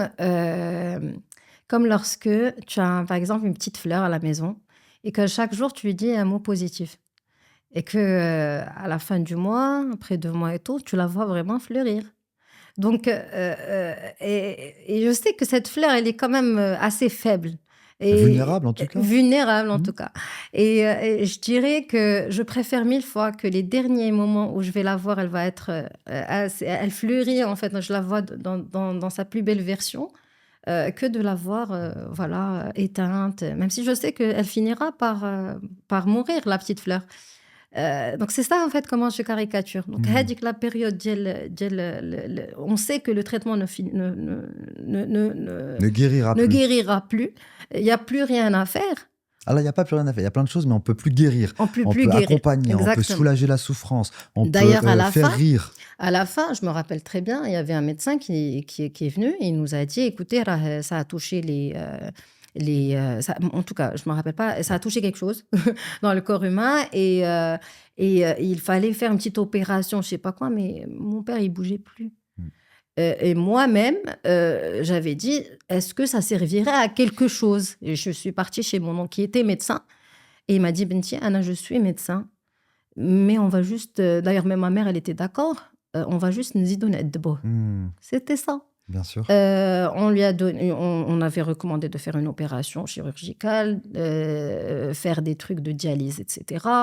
lorsque tu as, par exemple, une petite fleur à la maison et que chaque jour tu lui dis un mot positif et que, à la fin du mois, après 2 mois et tout, tu la vois vraiment fleurir. Donc, et je sais que cette fleur, elle est quand même, assez faible et Vulnérable en tout cas? vulnérable en Mmh. tout cas et je dirais que je préfère 1000 fois que les derniers moments où je vais la voir, elle va être, elle fleurit en fait, je la vois dans sa plus belle version, que de la voir, voilà, éteinte, même si je sais qu'elle finira par mourir la petite fleur. Donc c'est ça en fait comment je caricature. Donc Mmh. هاديك la période ديال on sait que le traitement Ne guérira ne plus. guérira plus. Il y a plus rien à faire. Ah là, il y a pas plus rien à faire. Il y a plein de choses, mais on peut plus guérir. On peut On plus peut guérir. accompagner, on peut Exactement. soulager la souffrance, on peut, D'ailleurs faire rire. à la fin, je me rappelle très bien, il y avait un médecin qui est venu et il nous a dit: «Écoutez, ça a touché ça en tout cas, je me rappelle pas, ça a touché quelque chose dans le corps humain il fallait faire une petite opération, je sais pas quoi, mais mon père, il bougeait plus». Mmh. Et moi-même, j'avais dit: «Est-ce que ça servirait à quelque chose?» Et je suis partie chez mon oncle qui était médecin et il m'a dit: «Benti, Anna, je suis médecin, mais on va juste» d'ailleurs même ma mère, elle était d'accord, «On va juste نزيدو نأدبوه». Mmh. C'était ça. Bien sûr. On lui a donné on avait recommandé de faire une opération chirurgicale, faire des trucs de dialyse et cetera.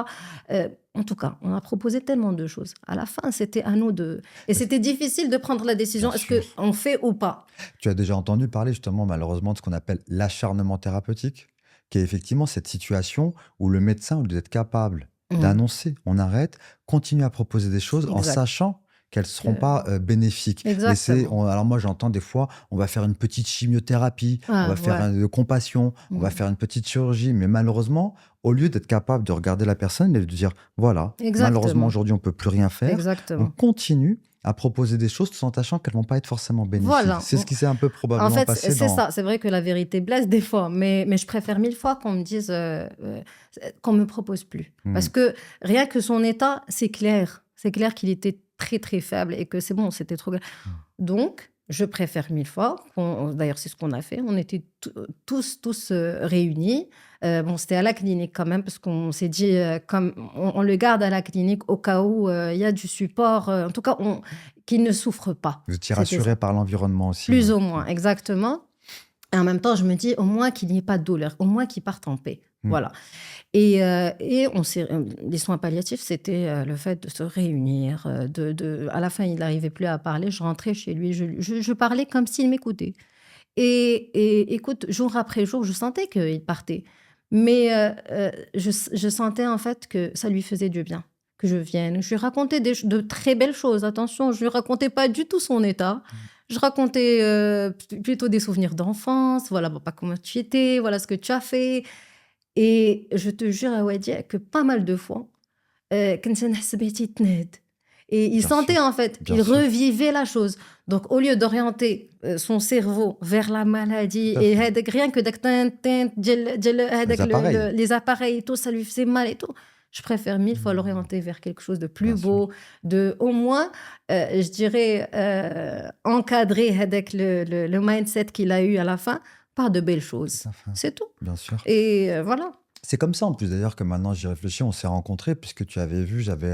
En tout cas, on a proposé tellement de choses. À la fin, c'était à nous de et Est-ce c'était difficile de prendre la Bien décision, est-ce sûr. qu'on fait ou pas? Tu as déjà entendu parler justement malheureusement de ce qu'on appelle l'acharnement thérapeutique? Qui est effectivement cette situation où le médecin, au lieu d'être capable Mmh, d'annoncer: «On arrête», continue à proposer des choses en exact. sachant qu'elles ne seront Que pas, bénéfiques. Et c'est exactement. on alors moi j'entends des fois, on va faire une petite chimiothérapie, on Ah va faire ouais. de compassion, on va Mmh. faire une petite chirurgie, mais malheureusement, au lieu d'être capable de regarder la personne et de dire: «Voilà, malheureusement Exactement, aujourd'hui on peut plus rien faire», on exactement. continue à proposer des choses tout en sachant qu'elles vont pas être forcément bénéfiques. Voilà, C'est ce qui s'est un peu en probablement fait, passé c'est dans ça. C'est vrai que la vérité blesse des fois, mais je préfère 1000 fois qu'on me dise, qu'on me propose plus. mmh, Parce que rien que son état, c'est clair. C'est clair qu'il était très, très faible et que c'est bon, c'était trop grave. mmh, Donc, je préfère 1000 fois d'ailleurs, c'est ce qu'on a fait. On était tous, réunis. Bon, c'était à la clinique quand même parce qu'on s'est dit, comme on le garde à la clinique au cas où, il y a du support, en tout cas, qu'il ne souffre pas. vous étiez C'était ça. rassuré par l'environnement aussi, Plus ouais. ou Mmh, moins, exactement. Et en même temps, je me dis: «Au moins qu'il n'y ait pas de douleur, au moins qu'il parte en paix». mmh. Voilà et les soins palliatifs, c'était, le fait de se réunir, à la fin, il n'arrivait plus à parler, je rentrais chez lui, je parlais comme s'il m'écoutait et écoute, jour après jour, je sentais qu'il partait, mais je sentais en fait que ça lui faisait du bien, que je vienne. Je lui racontais de très belles choses, attention, je lui racontais pas du tout son état. Je racontais, plutôt des souvenirs d'enfance, voilà, papa comment tu étais, voilà ce que tu as fait et je te jure à Wadia que pas mal de fois, كنت نحس بيه تيتنهد et il Bien sentait sûr, en fait, bien il sûr, revivait la chose. Donc au lieu d'orienter, son cerveau vers la maladie tout à et fait. هذاك rien que داك tin tin ديال Les هذاك appareils, les appareils et tout, ça lui faisait mal et tout. Je préfère 1000 fois mmh, l'orienter vers quelque chose de plus bien sûr, beau, de au moins, je dirais, encadrer هذاك le mindset qu'il a eu à la fin par de belles tout choses. à fait, C'est tout bien sûr. et voilà. C'est comme ça en plus d'ailleurs que maintenant j'y réfléchis, on s'est rencontrés puisque tu avais vu, j'avais,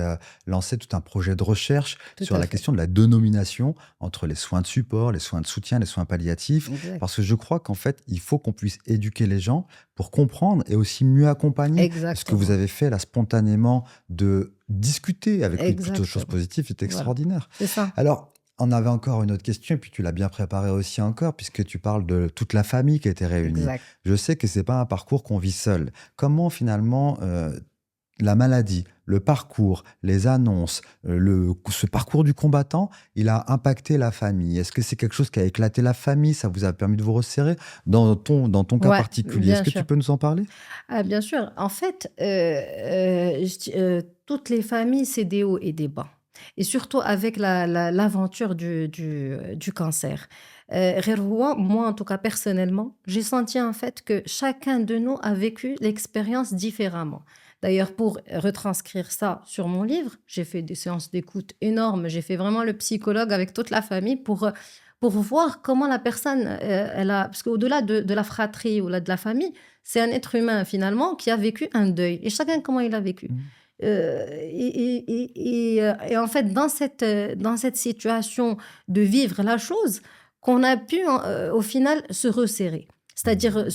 lancé tout un projet de recherche Tout sur à la fait. question de la dénomination entre les soins de support, les soins de soutien, les soins palliatifs. Exact. Parce que je crois qu'en fait, il faut qu'on puisse éduquer les gens pour comprendre et aussi mieux accompagner. Et ce que vous Exactement. avez fait là spontanément de discuter avec lui plutôt de choses Exactement. positives, c'est Voilà. extraordinaire. C'est ça. Alors, on avait encore une autre question, et puis tu l'as bien préparée aussi encore, puisque tu parles de toute la famille qui était réunie. Exact. Je sais que c'est pas un parcours qu'on vit seul. Comment finalement la maladie, le parcours, les annonces, ce parcours du combattant, il a impacté la famille. Est-ce que c'est quelque chose qui a éclaté la famille? Ça vous a permis de vous resserrer dans ton cas Ouais, particulier? Est-ce bien que tu sûr. peux nous en parler? Ah, bien sûr. En fait, toutes les familles, c'est des hauts et des bas. Et surtout avec l'aventure du cancer. غير هو, moi, en tout cas, personnellement, j'ai senti en fait que chacun de nous a vécu l'expérience différemment. D'ailleurs, pour retranscrire ça sur mon livre, j'ai fait des séances d'écoute énormes. J'ai fait vraiment le psychologue avec toute la famille pour voir comment la personne, elle a... Parce qu'au-delà de la fratrie ou de la famille, c'est un être humain finalement qui a vécu un deuil. Et chacun, comment il a vécu. Mmh. Et en fait, dans cette situation de vivre la chose, qu'on a pu au final se resserrer, c'est-à-dire Mmh.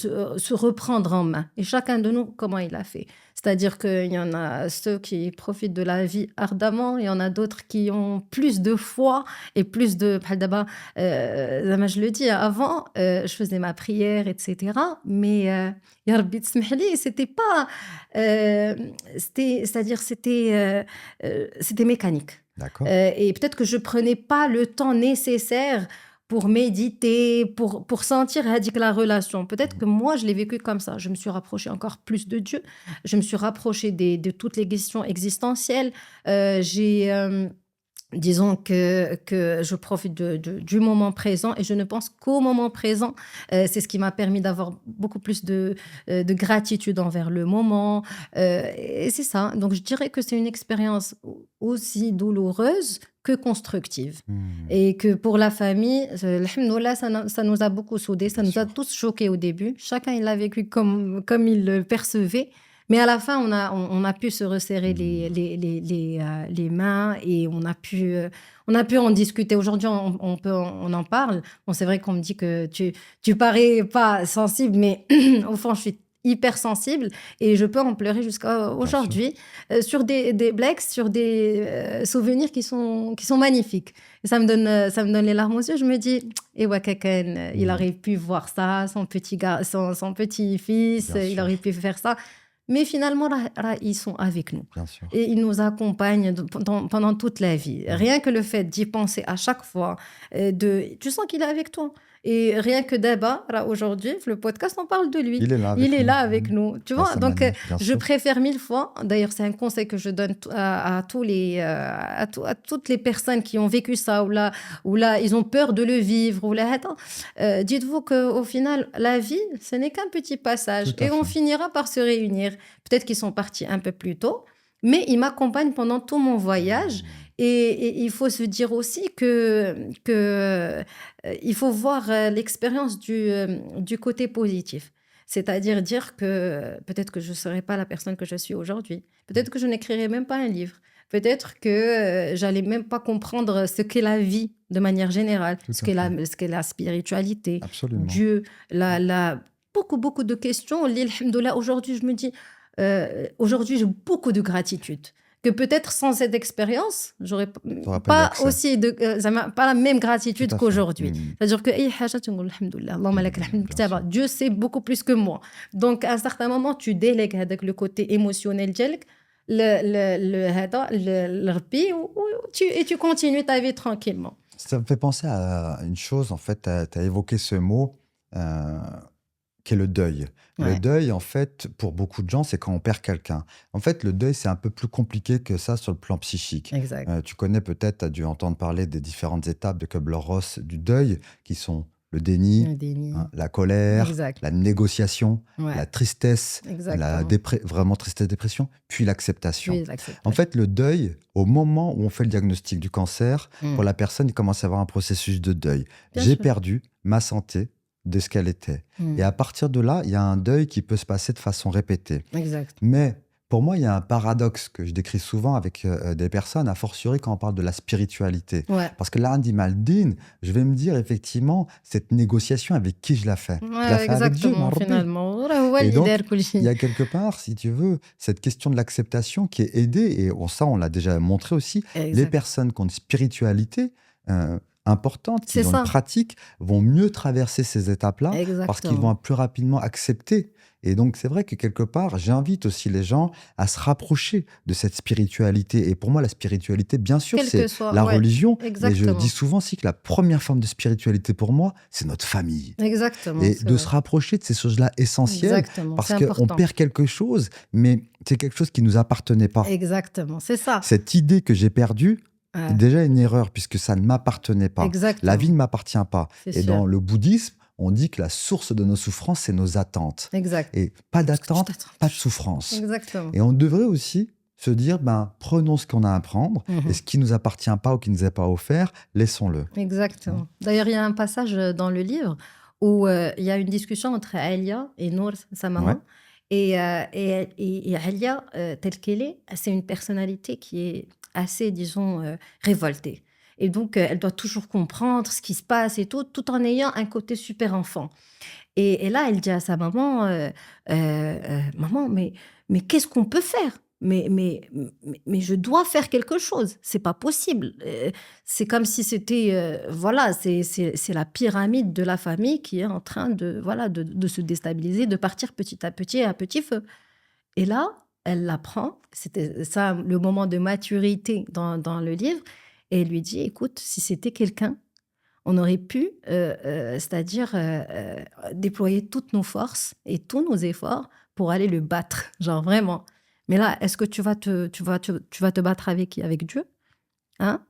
se reprendre en main. Et chacun de nous, comment il a fait. C'est-à-dire qu'il y en a ceux qui profitent de la vie ardemment, il y en a d'autres qui ont plus de foi et plus de... بحال دابا, زعما je le dis, avant, je faisais ma prière, etc. Mais, يا ربي تسمح لي, c'était pas... c'est-à-dire, c'était mécanique. D'accord. Et peut-être que je prenais pas le temps nécessaire pour méditer, pour sentir la relation. Peut-être Mmh. que moi, je l'ai vécu comme ça. Je me suis rapprochée encore plus de Dieu. Je me suis rapprochée de toutes les questions existentielles. J'ai... disons que je profite du moment présent et je ne pense qu'au moment présent. C'est ce qui m'a permis d'avoir beaucoup plus de gratitude envers le moment. Et c'est ça. Donc, je dirais que c'est une expérience aussi douloureuse que constructive. Mmh. Et que pour la famille, alhamdoulilah, ça nous a beaucoup soudés, ça Bien nous a sûr. tous choqués au début. Chacun, il l'a vécu comme il le percevait. Mais à la fin, on a pu se resserrer Mmh. les mains et on a pu en discuter. Aujourd'hui, on en parle. Bon, c'est vrai qu'on me dit que tu parais pas sensible, mais au fond, je suis hyper sensible et je peux en pleurer jusqu'à Bien sûr. aujourd'hui sur des blagues, sur des souvenirs qui sont magnifiques. Et ça me donne les larmes aux yeux. Je me dis, et ouais, quelqu'un, il Mmh. aurait pu voir ça, son petit-fils, Bien il sûr, aurait pu faire ça. Mais finalement, ils sont avec nous. bien sûr. Et ils nous accompagnent pendant toute la vie. Mmh. Rien que le fait d'y penser à chaque fois, tu sens qu'il est avec toi. Et rien que d'abord, là, aujourd'hui, le podcast, on parle de lui. Il est là Il avec est nous. là avec Mmh. nous. Tu Dans vois, sa donc manière, bien je sûr. préfère mille fois. D'ailleurs, c'est un conseil que je donne à tous à toutes les personnes qui ont vécu ça, ou là, ils ont peur de le vivre. Ou là, attends, dites-vous qu'au final, la vie, ce n'est qu'un petit passage. Tout Et à on fait. finira par se réunir. Peut-être qu'ils sont partis un peu plus tôt, mais ils m'accompagnent pendant tout mon voyage. Mmh. Et il faut se dire aussi il faut voir l'expérience du côté positif. C'est-à-dire dire que peut-être que je ne serai pas la personne que je suis aujourd'hui. Peut-être que je n'écrirai même pas un livre. Peut-être que j'allais même pas comprendre ce qu'est la vie de manière générale, Tout à fait. ce qu'est la spiritualité, Absolument. Dieu, beaucoup de questions. Alhamdoulilah, aujourd'hui, je me dis, aujourd'hui, j'ai beaucoup de gratitude. Que peut-être sans cette expérience, j'aurais Tu auras pas eu pas accès. aussi pas la même Tout gratitude à fait. qu'aujourd'hui. Mmh. C'est-à-dire que أي حاجة تنقول الحمد لله اللهم لك الحمد Bien sûr. كتابة. Dieu sait beaucoup plus que moi. Donc à un certain moment, tu délègues هذاك le côté émotionnel ديالك هذا لربي et tu continues ta vie tranquillement. Ça me fait penser à une chose, en fait, tu as évoqué ce mot, heu, qui est le deuil. Le Ouais, deuil, en fait, pour beaucoup de gens, c'est quand on perd quelqu'un. En fait, le deuil, c'est un peu plus compliqué que ça sur le plan psychique. exact. Tu connais peut-être, tu as dû entendre parler des différentes étapes de Kubler-Ross du deuil, qui sont le déni, Le déni. hein, la colère, Exact. la négociation, Ouais, la tristesse, exactement. vraiment tristesse-dépression, puis l'acceptation. Puis En l'acceptation. fait, le deuil, au moment où on fait le diagnostic du cancer, pour la personne, il commence à avoir un processus de deuil. Bien J'ai sûr. perdu ma santé de ce qu'elle était. Mm. Et à partir de là, il y a un deuil qui peut se passer de façon répétée. Exact. Mais pour moi, il y a un paradoxe que je décris souvent avec des personnes, a fortiori quand on parle de la spiritualité. Ouais. Parce que là, Andy Maldin, je vais me dire effectivement, cette négociation, avec qui je la fais? Je la Ouais, fais avec Dieu, exactement, Rabbi. finalement. راه هو Et اللي donc, دار كل il شيء. y a quelque part, si tu veux, cette question de l'acceptation qui est aidée, et ça, on l'a déjà montré aussi, les Exact. personnes qui ont une spiritualité importantes, C'est qu'ils ont une ça, pratique, vont mieux traverser ces étapes-là parce qu'ils exactement. vont plus rapidement accepter. Et donc, c'est vrai que quelque part, j'invite aussi les gens à se rapprocher de cette spiritualité. Et pour moi, la spiritualité, bien sûr, Quel que c'est soit, la ouais, religion, mais je dis exactement. souvent aussi que la première forme de spiritualité pour moi, c'est notre famille. Exactement, Et c'est de se vrai. rapprocher de ces choses-là essentielles Exactement, parce c'est qu'on important. perd quelque chose, mais c'est quelque chose qui ne nous appartenait pas. Exactement, c'est ça. Cette idée que j'ai perdue est Ouais, déjà une erreur puisque ça ne m'appartenait pas. La vie exactement, ne m'appartient pas. c'est Et sûr. dans le bouddhisme, on dit que la source de nos souffrances, c'est nos attentes. Exact. Et pas Parce que tu d'attente, t'attends pas de toujours. souffrance. Exactement. Et on devrait aussi se dire, ben, prenons ce qu'on a à prendre et Mhm. ce qui ne nous appartient pas ou qui ne nous est pas offert, laissons-le. Hein. Exactement. D'ailleurs, il y a un passage dans le livre où il y a une discussion entre Alia et Nour, sa Ouais, maman. Et Alia, telle qu'elle est, c'est une personnalité qui est assez, disons, révoltée. Et donc, elle doit toujours comprendre ce qui se passe et tout, tout en ayant un côté super enfant. Et là, elle dit à sa maman, «Maman, mais qu'est-ce qu'on peut faire? Mais je dois faire quelque chose, c'est pas possible». C'est comme si c'était, voilà, c'est la pyramide de la famille qui est en train de, voilà, de se déstabiliser, de partir petit à petit feu. Et là, elle l'apprend, c'était ça le moment de maturité dans le livre, et elle lui dit: «Écoute, si c'était quelqu'un, on aurait pu, c'est-à-dire, déployer toutes nos forces et tous nos efforts pour aller le battre, genre vraiment. Mais là, est-ce que tu vas te battre avec qui? Avec Dieu, hein?»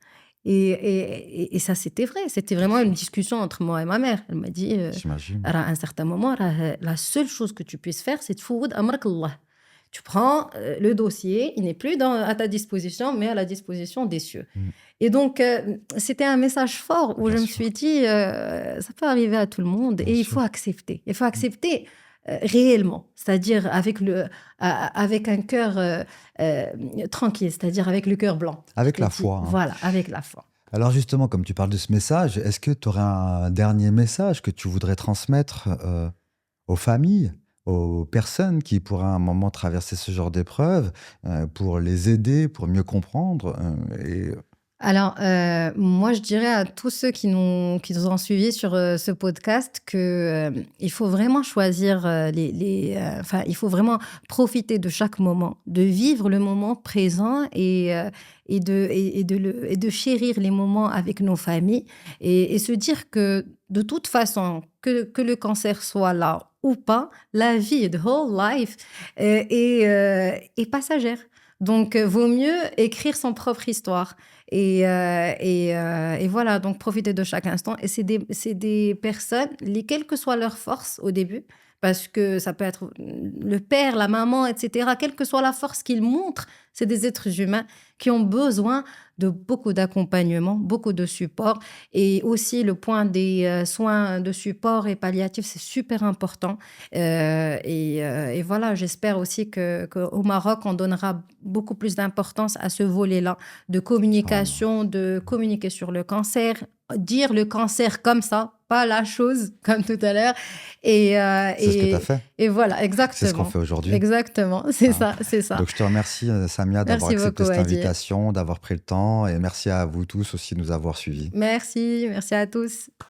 Et ça, c'était vrai. C'était bien vraiment une sûr, discussion entre moi et ma mère. Elle m'a dit, j'imagine. à un certain moment, la seule chose que tu puisses faire, c'est تفوض أمرك الله. Tu prends, le dossier, il n'est plus à ta disposition, mais à la disposition des cieux. Mm, Et donc, c'était un message fort où bien je me sûr, suis dit, ça peut arriver à tout le monde bien et il faut sûr. accepter. Il faut Mm. accepter réellement, c'est-à-dire avec un cœur tranquille, c'est-à-dire avec le cœur blanc. Je Avec t'ai la dit, foi, hein. voilà, avec la foi. Alors justement, comme tu parles de ce message, est-ce que tu aurais un dernier message que tu voudrais transmettre aux familles, aux personnes qui pourraient à un moment traverser ce genre d'épreuve, pour les aider, pour mieux comprendre et Alors, moi, je dirais à tous ceux qui nous ont suivis sur, ce podcast que, il faut vraiment choisir, enfin, il faut vraiment profiter de chaque moment, de vivre le moment présent et de chérir les moments avec nos familles et se dire que, de toute façon, que le cancer soit là ou pas, la vie, the whole life, est passagère. Donc, vaut mieux écrire son propre histoire. Et voilà, donc profiter de chaque instant. Et c'est des personnes, quelle que soit leur force au début, parce que ça peut être le père, la maman, etc., quelle que soit la force qu'ils montrent, c'est des êtres humains qui ont besoin de beaucoup d'accompagnement, beaucoup de support. Et aussi, le point des soins de support et palliatifs, c'est super important. Et voilà, j'espère aussi qu'au Maroc, on donnera beaucoup plus d'importance à ce volet-là de Inch'Allah. communication, de communiquer sur le cancer, dire le cancer comme ça, pas la chose comme tout à l'heure. Et, euh, C'est ce que tu as et, fait, et voilà, c'est ce qu'on exactement. fait aujourd'hui. Exactement, c'est Hein. ça, c'est ça. Donc je te remercie, Samia, d'avoir Merci accepté beaucoup, cette Adi. invitation, d'avoir pris le temps et merci à vous tous aussi de nous avoir suivis. Merci, merci à tous.